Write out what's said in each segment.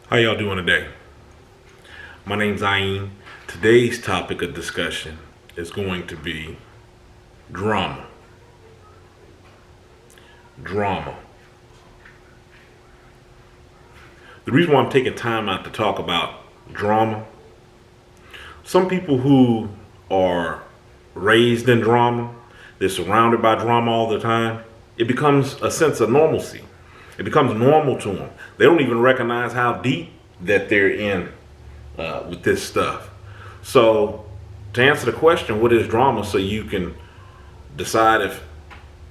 How y'all doing today? My name's Ayin. Today's topic of discussion is going to be drama. Drama. The reason why I'm taking time out to talk about drama, some people who are raised in drama, they're surrounded by drama all the time, it becomes a sense of normalcy. It becomes normal to them. They don't even recognize how deep that they're in with this stuff. So, to answer the question, what is drama, so you can decide if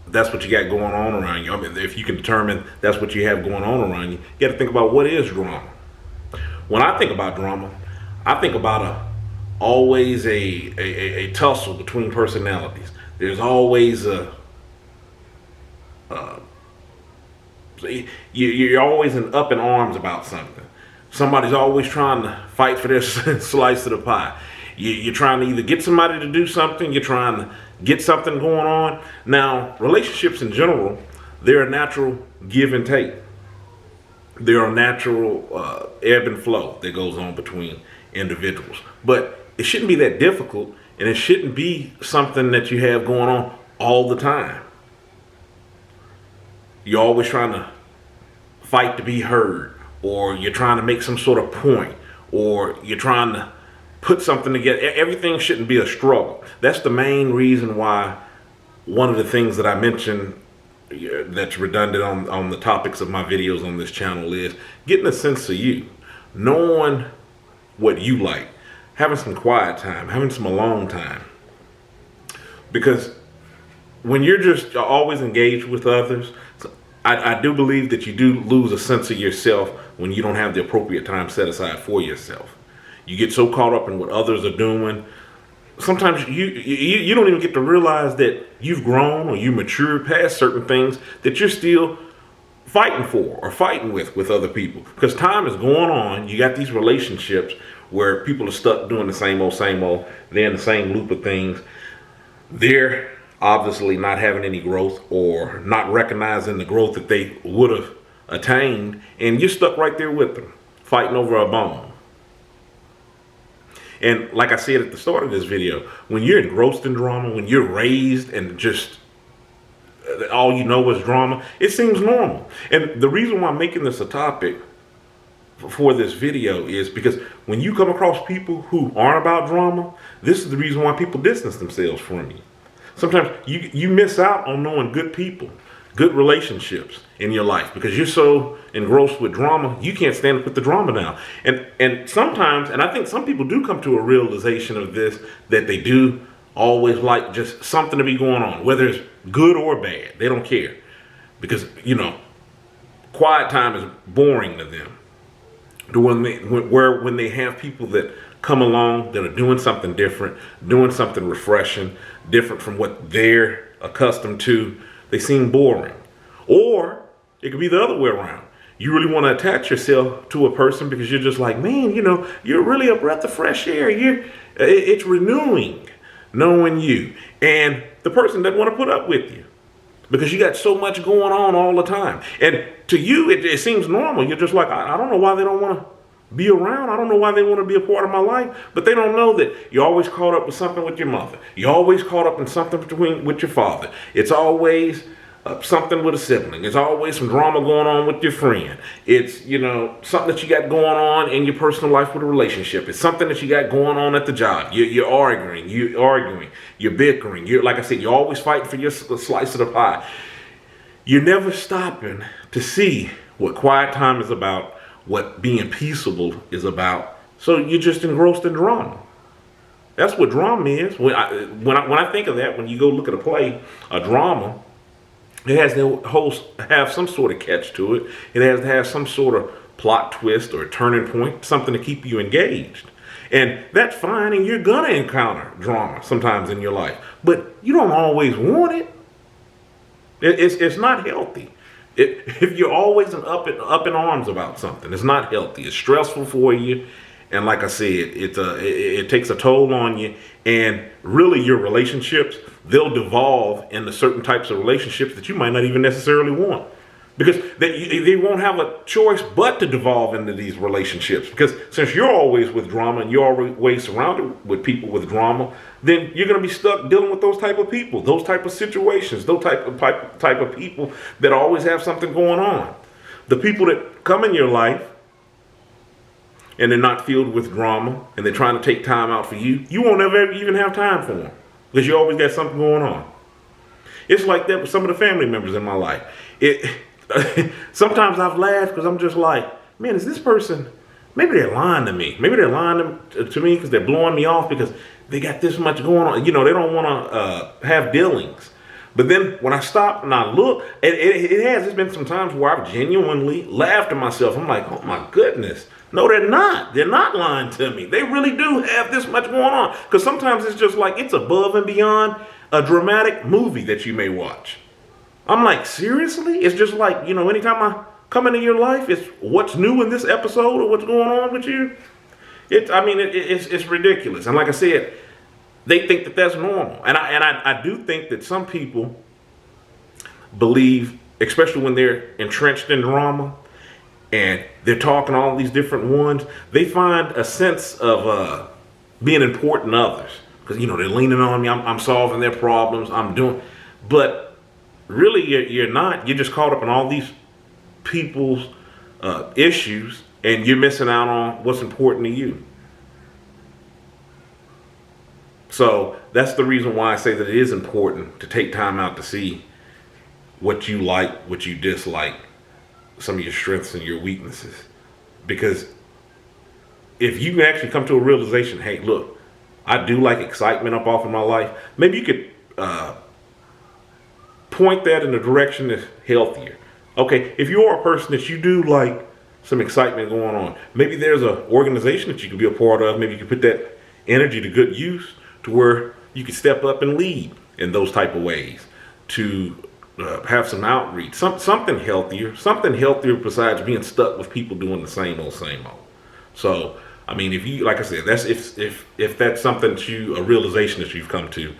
that's what you got going on around you. I mean, if you can determine that's what you have going on around you, you got to think about what is drama. When I think about drama, I think about always a tussle between personalities. There's always you're always up in arms about something. Somebody's always trying to fight for their slice of the pie. You're trying to either get somebody to do something, you're trying to get something going on. Now, relationships in general, they're a natural give and take. They're a natural ebb and flow that goes on between individuals. But it shouldn't be that difficult, and it shouldn't be something that you have going on all the time. You're always trying to fight to be heard, or you're trying to make some sort of point, or you're trying to put something together. Everything shouldn't be a struggle. That's the main reason why one of the things that I mentioned that's redundant on the topics of my videos on this channel is getting a sense of you, knowing what you like, having some quiet time, having some alone time. Because when you're just always engaged with others, I do believe that you do lose a sense of yourself when you don't have the appropriate time set aside for yourself. You get so caught up in what others are doing. Sometimes you don't even get to realize that you've grown or you matured past certain things that you're still fighting for or fighting with other people. Because time is going on. You got these relationships where people are stuck doing the same old. They're in the same loop of things. They're obviously not having any growth or not recognizing the growth that they would have attained, and you're stuck right there with them, fighting over a bone. And like I said at the start of this video, when you're engrossed in drama, when you're raised and just all you know is drama, it seems normal. And the reason why I'm making this a topic for this video is because when you come across people who aren't about drama, this is the reason why people distance themselves from you. Sometimes you miss out on knowing good people, good relationships in your life because you're so engrossed with drama, you can't stand to put the drama down. And sometimes, and I think some people do come to a realization of this, that they do always like just something to be going on, whether it's good or bad. They don't care because, quiet time is boring to them. When they have people that come along that are doing something different, doing something refreshing, different from what they're accustomed to, they seem boring. Or it could be the other way around. You really want to attach yourself to a person because you're just like, man, you're really a breath of fresh air. It's renewing knowing you. And the person doesn't want to put up with you because you got so much going on all the time. And to you, it seems normal. You're just like, I don't know why they don't want to be around. I don't know why they want to be a part of my life, but they don't know that you're always caught up with something with your mother. You're always caught up in something with your father. It's always something with a sibling. It's always some drama going on with your friend. It's, something that you got going on in your personal life with a relationship. It's something that you got going on at the job. You're arguing, you're bickering. Like I said, you're always fighting for your slice of the pie. You're never stopping to see what quiet time is about, what being peaceable is about. So you're just engrossed in drama. That's what drama is. When I think of that, when you go look at a play, a drama, it has to have some sort of catch to it. It has to have some sort of plot twist or a turning point, something to keep you engaged. And that's fine, and you're gonna encounter drama sometimes in your life, but you don't always want it. It's not healthy. If you're always up in arms about something, it's not healthy. It's stressful for you, and like I said, it takes a toll on you. And really, your relationships, they'll devolve into certain types of relationships that you might not even necessarily want. Because they won't have a choice but to devolve into these relationships. Because since you're always with drama and you're always surrounded with people with drama, then you're going to be stuck dealing with those type of people, those type of situations, those type of people that always have something going on. The people that come in your life and they're not filled with drama and they're trying to take time out for you, you won't ever even have time for them because you always got something going on. It's like that with some of the family members in my life. Sometimes I've laughed because I'm just like, man, is this person, maybe they're lying to me. Maybe they're lying to me because they're blowing me off because they got this much going on. You know, they don't want to have dealings. But then when I stop and I look, there's been some times where I've genuinely laughed to myself. I'm like, oh my goodness. No, they're not. They're not lying to me. They really do have this much going on. Because sometimes it's just like, it's above and beyond a dramatic movie that you may watch. I'm like, seriously? It's just like, you know, anytime I come into your life, it's what's new in this episode or what's going on with you. It's ridiculous. And like I said, they think that that's normal. And I do think that some people believe, especially when they're entrenched in drama and they're talking all these different ones, they find a sense of being important to others. Because, you know, they're leaning on me. I'm solving their problems. I'm doing. But really, you're not. You're just caught up in all these people's issues, and you're missing out on what's important to you. So that's the reason why I say that it is important to take time out to see what you like, what you dislike, some of your strengths and your weaknesses. Because if you can actually come to a realization, hey, look, I do like excitement up off of my life, maybe you could point that in a direction that's healthier. Okay, if you are a person that you do like some excitement going on, maybe there's an organization that you can be a part of. Maybe you can put that energy to good use to where you can step up and lead in those type of ways to have some outreach, something healthier besides being stuck with people doing the same old. So, I mean, if you, like I said, that's if that's something that a realization that you've come to,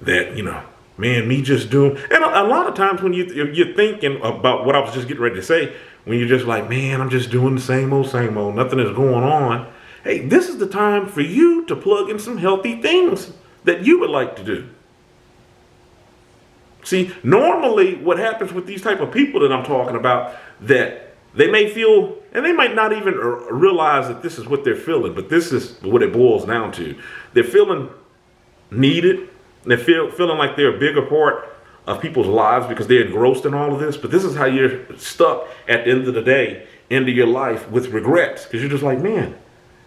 that, you know, man, me just doing, and a lot of times when you're thinking about what I was just getting ready to say, when you're just like, man, I'm just doing the same old, nothing is going on. Hey, this is the time for you to plug in some healthy things that you would like to do. See, normally what happens with these type of people that I'm talking about, that they may feel, and they might not even realize that this is what they're feeling, but this is what it boils down to. They're feeling needed. They're feeling like they're a bigger part of people's lives because they're engrossed in all of this. But this is how you're stuck at the end of the day, into your life with regrets. Because you're just like, man,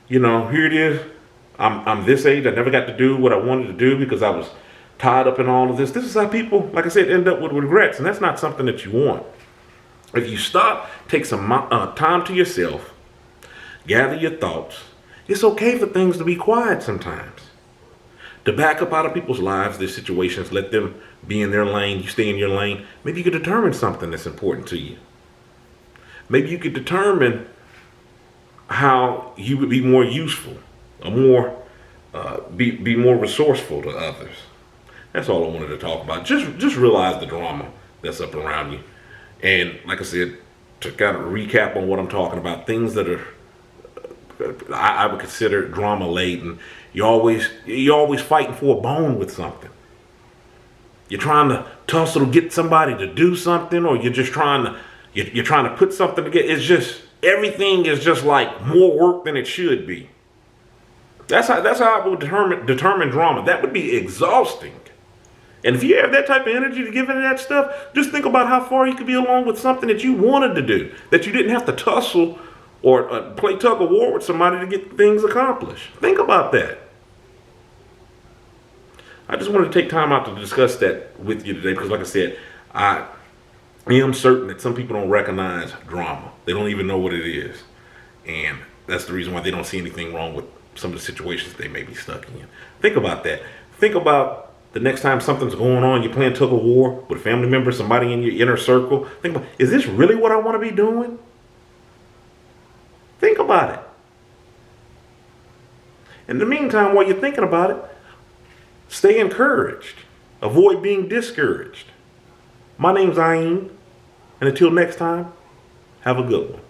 you know, here it is. I'm this age. I never got to do what I wanted to do because I was tied up in all of this. This is how people, like I said, end up with regrets. And that's not something that you want. If you stop, take some time to yourself, gather your thoughts. It's okay for things to be quiet sometimes. To back up out of people's lives, their situations, let them be in their lane, you stay in your lane. Maybe you could determine something that's important to you. Maybe you could determine how you would be more useful, or more be more resourceful to others. That's all I wanted to talk about. Just realize the drama that's up around you. And like I said, to kind of recap on what I'm talking about, things that are I would consider drama laden. You're always fighting for a bone with something. You're trying to tussle to get somebody to do something, or you're trying to put something together. It's just, everything is just like more work than it should be. That's how I would determine drama. That would be exhausting. And if you have that type of energy to give into that stuff, just think about how far you could be along with something that you wanted to do, that you didn't have to tussle or play tug of war with somebody to get things accomplished. Think about that. I just wanted to take time out to discuss that with you today because, like I said, I am certain that some people don't recognize drama. They don't even know what it is. And that's the reason why they don't see anything wrong with some of the situations they may be stuck in. Think about that. Think about the next time something's going on, you're playing tug of war with a family member, somebody in your inner circle. Think about, is this really what I want to be doing? Think about it. In the meantime, while you're thinking about it, stay encouraged. Avoid being discouraged. My name's Ayin, And until next time, have a good one.